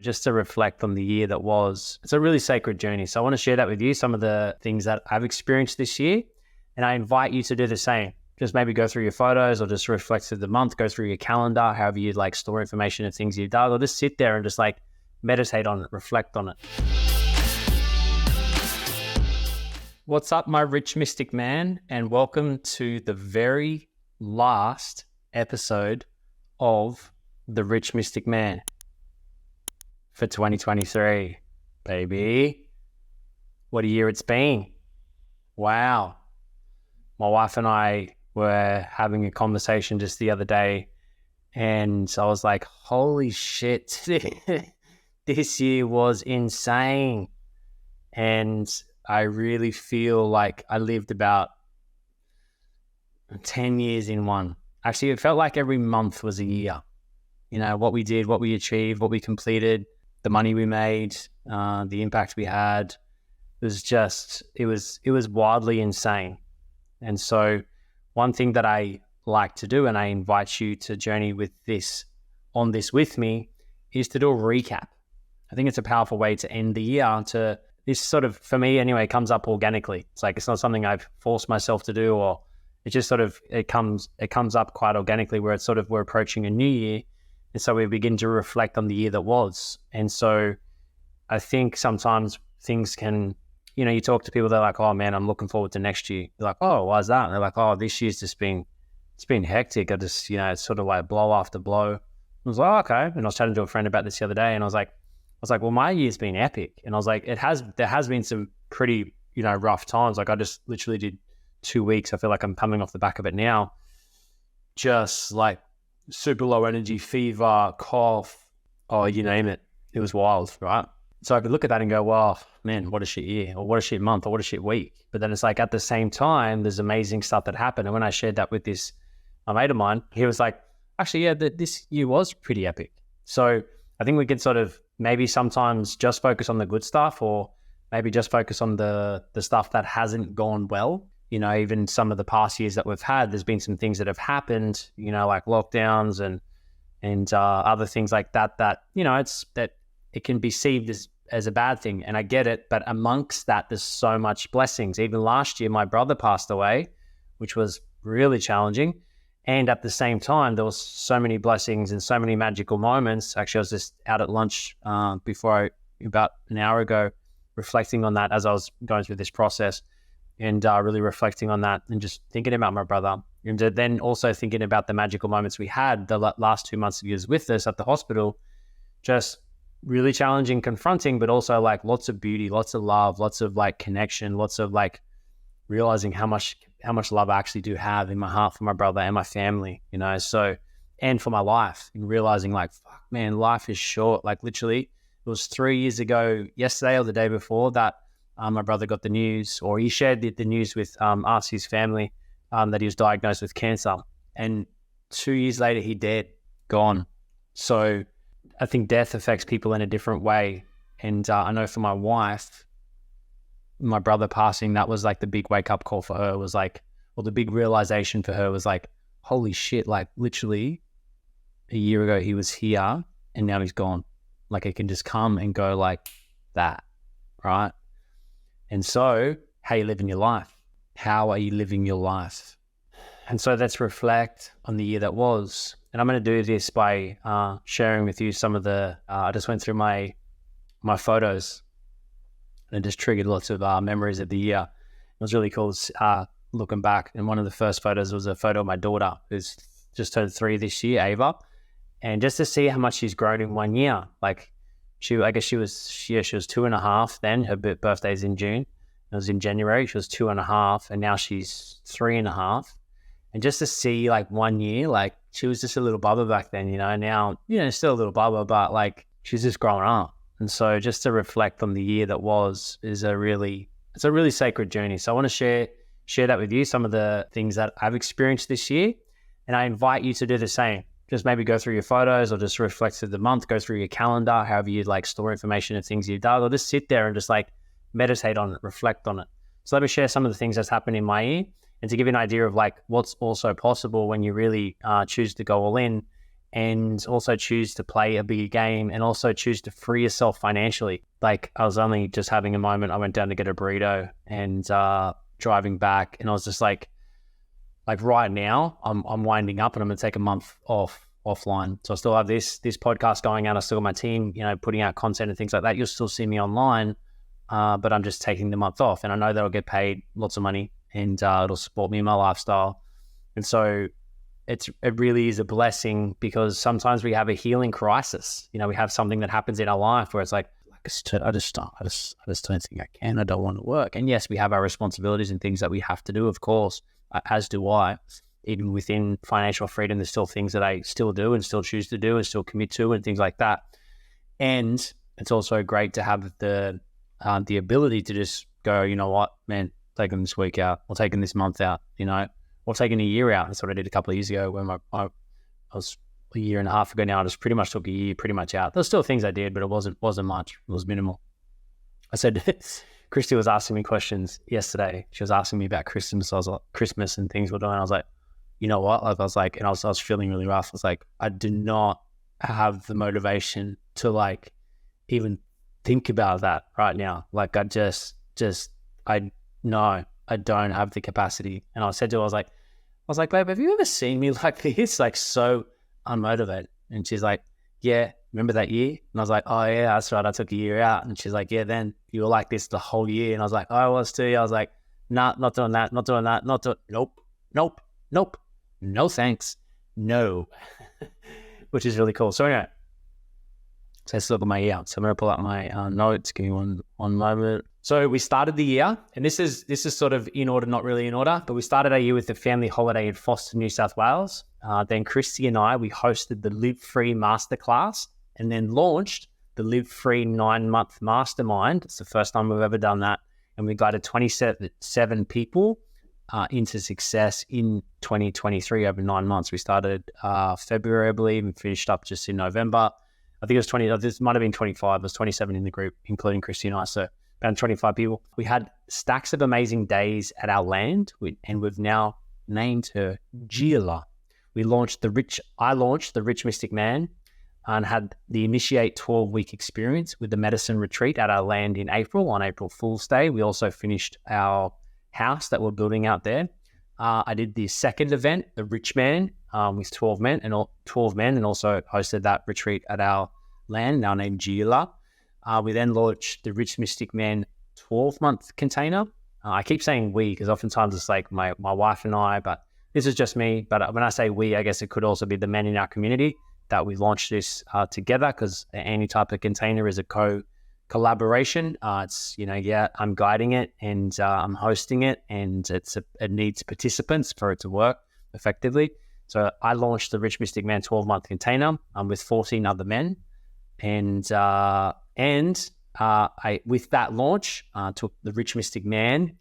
just to reflect on the year that was. It's a really sacred journey. So I want to share that with you, some of the things that I've experienced this year. And I invite you to do the same. Just maybe go through your photos or just reflect through the month, go through your calendar, however you like store information of things you've done, or just sit there and just like meditate on it, reflect on it. What's up, my rich mystic man, and welcome to the very last episode of the Rich Mystic Man for 2023, baby. What a year it's been. Wow. My wife and I were having a conversation just the other day, and I was like, holy shit, this year was insane. And I really feel like I lived about 10 years in one. Actually, it felt like every month was a year. You know, what we did, what we achieved, what we completed, the money we made, the impact we had. It was wildly insane. And so one thing that I like to do, and I invite you to journey with this with me, is to do a recap. I think it's a powerful way to end the year. This sort of, for me anyway, comes up organically. It's like, it's not something I've forced myself to do, or it just sort of, it comes up quite organically, where it's sort of, we're approaching a new year. And so we begin to reflect on the year that was. And so I think sometimes things can, you know, you talk to people, they're like, oh man, I'm looking forward to next year. They're like, oh, why is that? And they're like, oh, this year's just been, it's been hectic. I just, you know, it's sort of like blow after blow. I was like, oh, okay. And I was chatting to a friend about this the other day, and I was like, well, my year's been epic. And I was like, there has been some pretty, you know, rough times. Like I just literally did 2 weeks. I feel like I'm coming off the back of it now. Just like super low energy, fever, cough, oh, you name it. It was wild, right? So I could look at that and go, wow, man, what a shit year, or what a shit month, or what a shit week. But then it's like, at the same time, there's amazing stuff that happened. And when I shared that with a mate of mine, he was like, actually, yeah, this year was pretty epic. So I think we could sort of maybe sometimes just focus on the good stuff, or maybe just focus on the stuff that hasn't gone well. You know, even some of the past years that we've had, there's been some things that have happened, you know, like lockdowns and other things like that, you know, it can be perceived as a bad thing. And I get it. But amongst that, there's so much blessings. Even last year, my brother passed away, which was really challenging. And at the same time, there was so many blessings and so many magical moments. Actually, I was just out at lunch about an hour ago, reflecting on that as I was going through this process, and really reflecting on that and just thinking about my brother. And then also thinking about the magical moments we had the last 2 months of years with us at the hospital, just really challenging, confronting, but also like lots of beauty, lots of love, lots of like connection, lots of like realizing how much love I actually do have in my heart for my brother and my family, you know, so, and for my life, and realizing like, fuck man, life is short. Like literally, it was 3 years ago, yesterday or the day before, that my brother got the news, or he shared the news with us, his family, that he was diagnosed with cancer. And 2 years later, he dead, gone. So I think death affects people in a different way. And I know for my wife, my brother passing, that was like the big wake up call for her, was like, well, the big realization for her was like, holy shit, like literally a year ago he was here and now he's gone. Like it can just come and go like that, right? And so how are you living your life? How are you living your life? And so let's reflect on the year that was. And I'm going to do this by sharing with you some of I just went through my photos, and it just triggered lots of memories of the year. It was really cool looking back. And one of the first photos was a photo of my daughter, who's just turned 3 this year, Ava. And just to see how much she's grown in 1 year. Like she was 2.5 then. Her birthday's in June. It was in January. She was 2.5, and now she's 3.5. And just to see like 1 year, like she was just a little bubba back then, you know, now, you know, still a little bubba, but like she's just growing up. And so just to reflect on the year that was it's a really sacred journey. So I want to share that with you, some of the things that I've experienced this year. And I invite you to do the same. Just maybe go through your photos, or just reflect through the month, go through your calendar, however you like store information of things you've done, or just sit there and just like meditate on it, reflect on it. So let me share some of the things that's happened in my year, and to give you an idea of like what's also possible when you really choose to go all in and also choose to play a bigger game and also choose to free yourself financially. Like, I was only just having a moment. I went down to get a burrito and driving back, and I was just like right now I'm winding up and I'm going to take a month offline. So I still have this podcast going out. I still got my team, putting out content and things like that. You'll still see me online, but I'm just taking the month off, and I know that I'll get paid lots of money, and it'll support me in my lifestyle. And so it really is a blessing, because sometimes we have a healing crisis. We have something that happens in our life where it's like I just don't think I can. I don't want to work. And yes, we have our responsibilities and things that we have to do, of course, as do I. Even within financial freedom, there's still things that I still do and still choose to do and still commit to and things like that. And it's also great to have the ability to just go, you know what, man, taking this week out, or taking this month out, or taking a year out. That's what I did a couple of years ago when I was a year and a half ago now. I just pretty much took a year pretty much out. There's still things I did, but it wasn't much. It was minimal. I said, Christy was asking me questions yesterday. She was asking me about Christmas. I was like, Christmas and things we're doing. I was like, you know what? I was feeling really rough. I was like, I do not have the motivation to even think about that right now. Like, I don't have the capacity. And I said to her, I was like, babe, have you ever seen me like this? Like, so unmotivated. And she's like, yeah, remember that year? And I was like, oh yeah, that's right, I took a year out. And she's like, yeah, then you were like this the whole year. And I was like, oh, I was too. I was like, nah, not doing that, nope, no thanks, no. Which is really cool. So anyway, so let's look at my year. So I'm going to pull out my notes. Give me one moment. So we started the year, and this is sort of in order, not really in order, but we started our year with the family holiday in Foster, New South Wales. Then Christy and we hosted the Live Free Masterclass, and then launched the Live Free 9-month Mastermind. It's the first time we've ever done that. And we guided 27 people into success in 2023 over 9 months. We started February, I believe, and finished up just in November. I think it was 20, this might have been 25. It was 27 in the group, including Christy and I. So around 25 people. We had stacks of amazing days at our land, and we've now named her Gila. I launched the Rich Mystic Man, and had the Initiate 12-week experience with the medicine retreat at our land in April, on April Fool's Day. We also finished our house that we're building out there. I did the second event, the Rich Man, with 12 men, and also hosted that retreat at our land, now named Gila. We then launched the Rich Mystic Man 12-month container. I keep saying we, because oftentimes it's like my wife and I, but this is just me. But when I say we, I guess it could also be the men in our community that we launched this together, because any type of container is a collaboration. It's, I'm guiding it, and I'm hosting it, and it needs participants for it to work effectively. So I launched the Rich Mystic Man 12-month container with 14 other men. And I, with that launch, took the Rich Mystic Man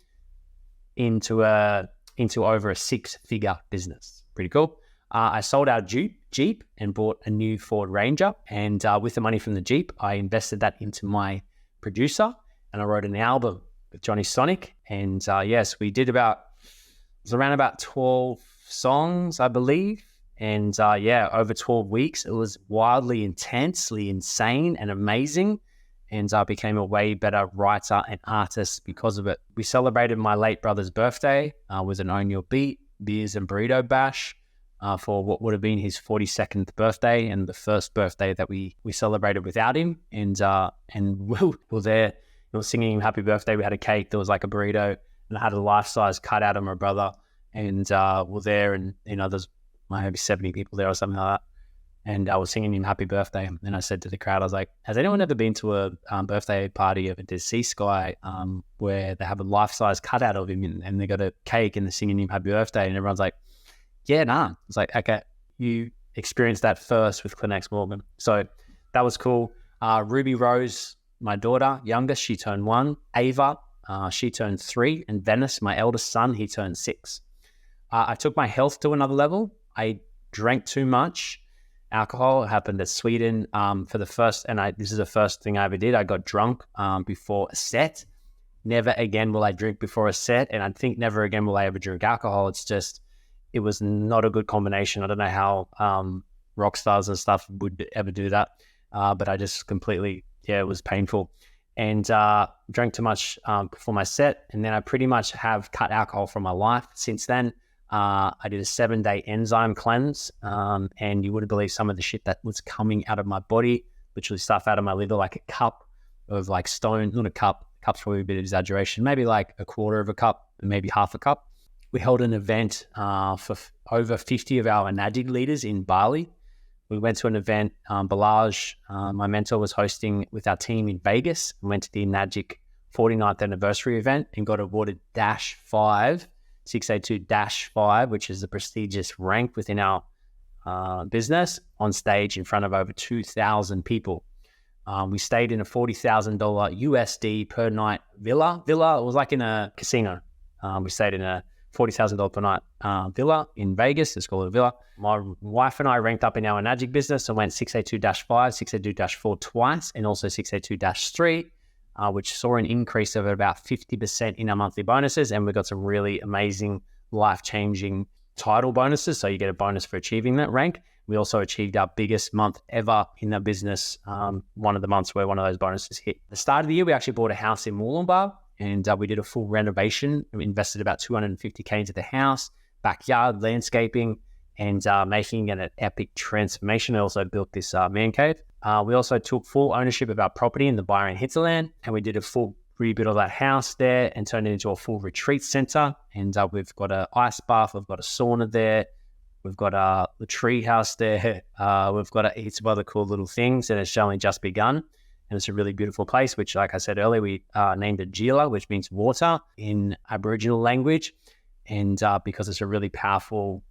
into over a 6-figure business. Pretty cool. I sold our Jeep and bought a new Ford Ranger. And with the money from the Jeep, I invested that into my producer, and I wrote an album with Johnny Sonic. And yes, we did around about 12 songs, I believe. And over 12 weeks, it was wildly, intensely insane and amazing. And I became a way better writer and artist because of it. We celebrated my late brother's birthday with an Own Your Beat, beers and burrito bash for what would have been his 42nd birthday, and the first birthday that we celebrated without him. And we were there, we were singing him happy birthday. We had a cake, there was like a burrito, and I had a life-size cutout of my brother. And we're there, and there's maybe 70 people there or something like that. And I was singing him happy birthday. And I said to the crowd, I was like, has anyone ever been to a birthday party of a deceased guy where they have a life-size cutout of him, and they got a cake and they're singing him happy birthday? And everyone's like, yeah, nah. It's like, okay, you experienced that first with Clint X Morgan. So that was cool. Ruby Rose, my daughter, youngest, she turned 1. Ava, she turned 3. And Venice, my eldest son, he turned 6. I took my health to another level. I drank too much alcohol. It happened at Sweden for the first, and this is the first thing I ever did. I got drunk before a set. Never again will I drink before a set, and I think never again will I ever drink alcohol. It's just, it was not a good combination. I don't know how rock stars and stuff would ever do that. But I just completely, it was painful. And drank too much before my set. And then I pretty much have cut alcohol from my life since then. I did a 7-day enzyme cleanse. And you wouldn't believe some of the shit that was coming out of my body, literally stuff out of my liver, like a cup of like stone, not a cup. Cup's probably a bit of exaggeration, maybe like a quarter of a cup, maybe half a cup. We held an event for over 50 of our Enagic leaders in Bali. We went to an event, Balaj, my mentor, was hosting with our team in Vegas, and went to the Enagic 49th anniversary event and got awarded -5, 682-5, which is the prestigious rank within our business, on stage in front of over 2,000 people. We stayed in a $40,000 USD per night villa. It was like in a casino. We stayed in a $40,000 per night villa in Vegas. It's called a villa. My wife and I ranked up in our Enagic business and went 682-5, 682-4 twice, and also 682-3, which saw an increase of about 50% in our monthly bonuses. And we got some really amazing, life-changing title bonuses. So you get a bonus for achieving that rank. We also achieved our biggest month ever in the business. One of the months where one of those bonuses hit. At the start of the year, we actually bought a house in Mooloolaba, and we did a full renovation. We invested about $250K into the house, backyard, landscaping, and making an epic transformation. I also built this man cave. We also took full ownership of our property in the Byron hinterland, and we did a full rebuild of that house there and turned it into a full retreat center. And we've got an ice bath, we've got a sauna there, we've got the tree house there, we've got heaps of other cool little things, and it's only just begun. And it's a really beautiful place, which, like I said earlier, we named it Gila, which means water in Aboriginal language. And because it's a really powerful,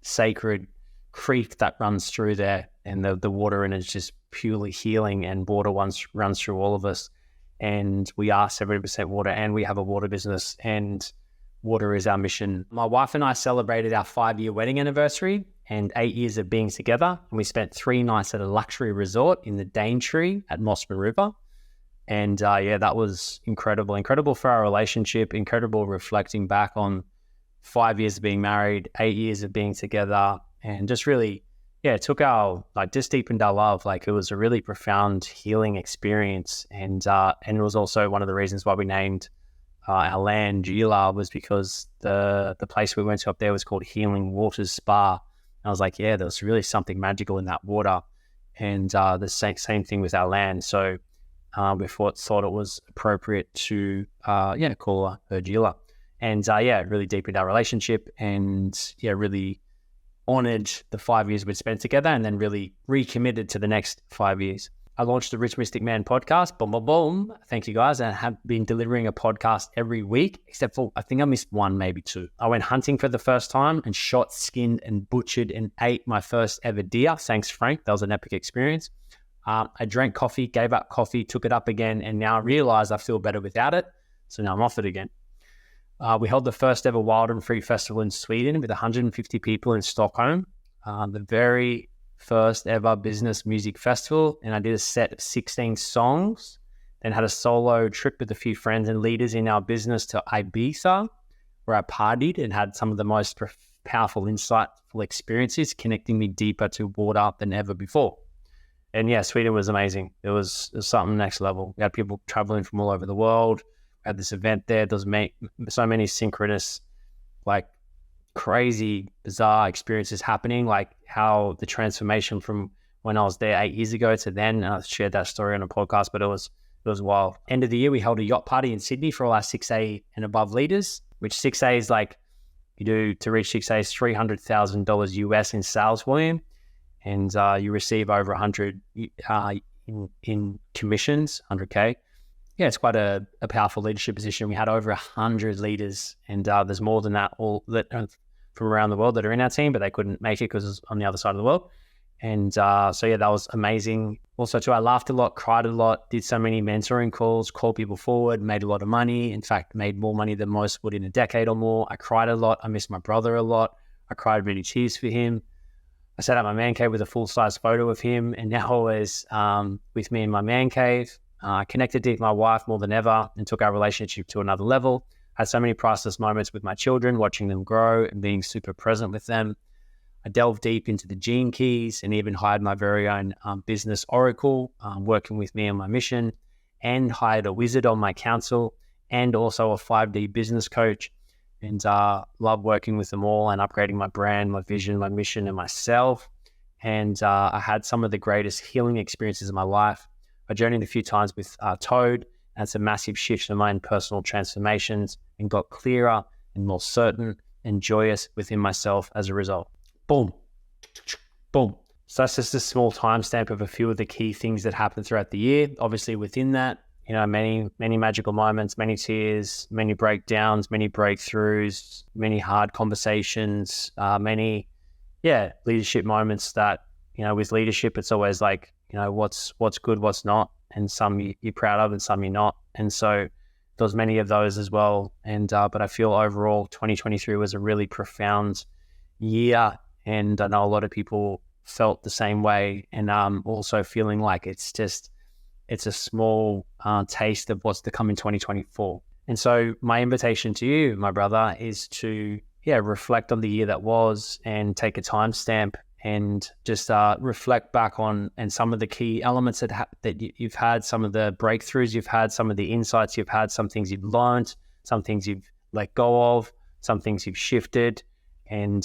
sacred creek that runs through there, and the water in it is just purely healing, and water runs through all of us. And we are 70% water, and we have a water business, and water is our mission. My wife and I celebrated our 5-year wedding anniversary and 8 years of being together. And we spent 3 nights at a luxury resort in the Daintree at Mossman River. And that was incredible for our relationship, incredible reflecting back on 5 years of being married, 8 years of being together, and just really, it took just deepened our love. Like, it was a really profound healing experience. And it was also one of the reasons why we named our land Gila, was because the place we went to up there was called Healing Waters Spa. And I was like, there was really something magical in that water. And the same thing with our land. So we thought it was appropriate to call her Gila. And it really deepened our relationship, and really honored the 5 years we'd spent together, and then really recommitted to the next 5 years. I launched the Rich Mystic Man podcast. Boom, boom, boom. Thank you, guys. And I have been delivering a podcast every week, except for, I think I missed 1, maybe 2. I went hunting for the first time and shot, skinned, and butchered and ate my first ever deer. Thanks, Frank. That was an epic experience. I drank coffee, gave up coffee, took it up again, and now I realize I feel better without it. So now I'm off it again. We held the first ever Wild and Free Festival in Sweden with 150 people in Stockholm. The very first ever business music festival, and I did a set of 16 songs, then had a solo trip with a few friends and leaders in our business to Ibiza, where I partied and had some of the most powerful, insightful experiences, connecting me deeper to water than ever before. And Sweden was amazing. It was something next level. We had people traveling from all over the world. We had this event there. There was so many synchronous, crazy, bizarre experiences happening, like how the transformation from when I was there 8 years ago to then. I shared that story on a podcast, but it was wild. End of the year, we held a yacht party in Sydney for all our 6A and above leaders, which 6A is to reach 6A is $300,000 US in sales volume, and you receive over 100 in commissions, 100K. It's quite a powerful leadership position. We had over 100 leaders, and there's more than that, all that from around the world that are in our team, but they couldn't make it because it was on the other side of the world. And that was amazing. Also, too, I laughed a lot, cried a lot, did so many mentoring calls, called people forward, made a lot of money. In fact, made more money than most would in a decade or more. I cried a lot. I missed my brother a lot. I cried many tears for him. I set up my man cave with a full-size photo of him, and now always with me in my man cave. Connected with my wife more than ever, and took our relationship to another level. Had so many priceless moments with my children, watching them grow and being super present with them. I delved deep into the gene keys and even hired my very own business oracle, working with me on my mission, and hired a wizard on my council and also a 5D business coach. And love working with them all and upgrading my brand, my vision, my mission, and myself. And I had some of the greatest healing experiences of my life. I journeyed a few times with Toad, and some massive shifts in my own personal transformations, and got clearer and more certain and joyous within myself as a result. Boom. Boom. So that's just a small timestamp of a few of the key things that happened throughout the year. Obviously within that, many magical moments, many tears, many breakdowns, many breakthroughs, many hard conversations, many leadership moments that, with leadership, it's always like, what's good, what's not, and some you're proud of and some you're not. And so there was many of those as well. And but I feel overall 2023 was a really profound year, and I know a lot of people felt the same way, and also feeling like it's a small taste of what's to come in 2024. And so my invitation to you, my brother, is to reflect on the year that was and take a timestamp and just reflect back on and some of the key elements that you've had, some of the breakthroughs you've had, some of the insights you've had, some things you've learned, some things you've let go of, some things you've shifted, and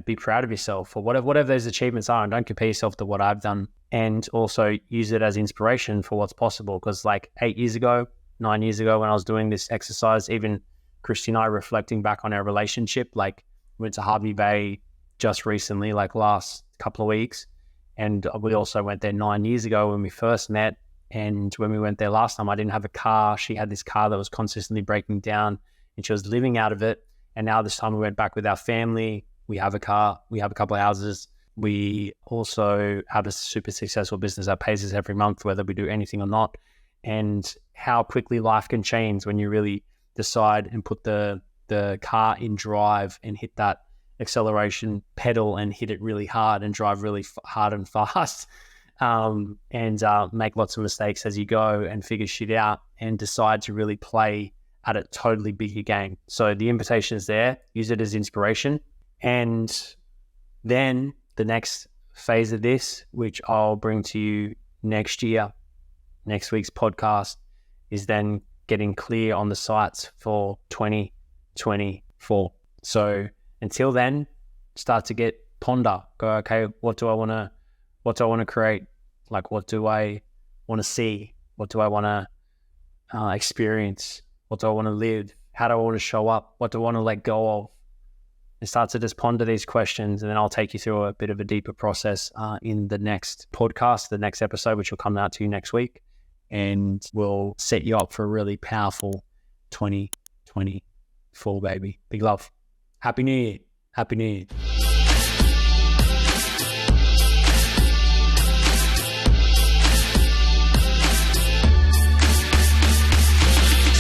be proud of yourself for whatever those achievements are, and don't compare yourself to what I've done, and also use it as inspiration for what's possible. Because like 9 years ago, when I was doing this exercise, even Christy and I reflecting back on our relationship, like we went to Harvey Bay just recently, like last couple of weeks. And we also went there 9 years ago when we first met. And when we went there last time, I didn't have a car. She had this car that was consistently breaking down and she was living out of it. And now this time we went back with our family. We have a car, we have a couple of houses. We also have a super successful business that pays us every month, whether we do anything or not. And how quickly life can change when you really decide and put the car in drive and hit that acceleration pedal and hit it really hard and drive really hard and fast, and make lots of mistakes as you go and figure shit out and decide to really play at a totally bigger game. So the invitation is there. Use it as inspiration. And then the next phase of this, which I'll bring to you next year, next week's podcast, is then getting clear on the sights for 2024. So until then, start to ponder, go, okay, what do I want to create? Like, what do I want to see? What do I want to experience? What do I want to live? How do I want to show up? What do I want to let go of? And start to just ponder these questions, and then I'll take you through a bit of a deeper process in the next podcast, the next episode, which will come out to you next week, and we'll set you up for a really powerful 2024, baby. Big love. Happy New Year. Happy New Year.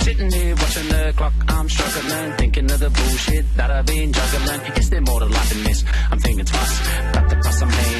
Sitting here watching the clock, I'm struggling, thinking of the bullshit that I've been juggling. Is there more to life than this? I'm thinking twice, got the price I'm paying.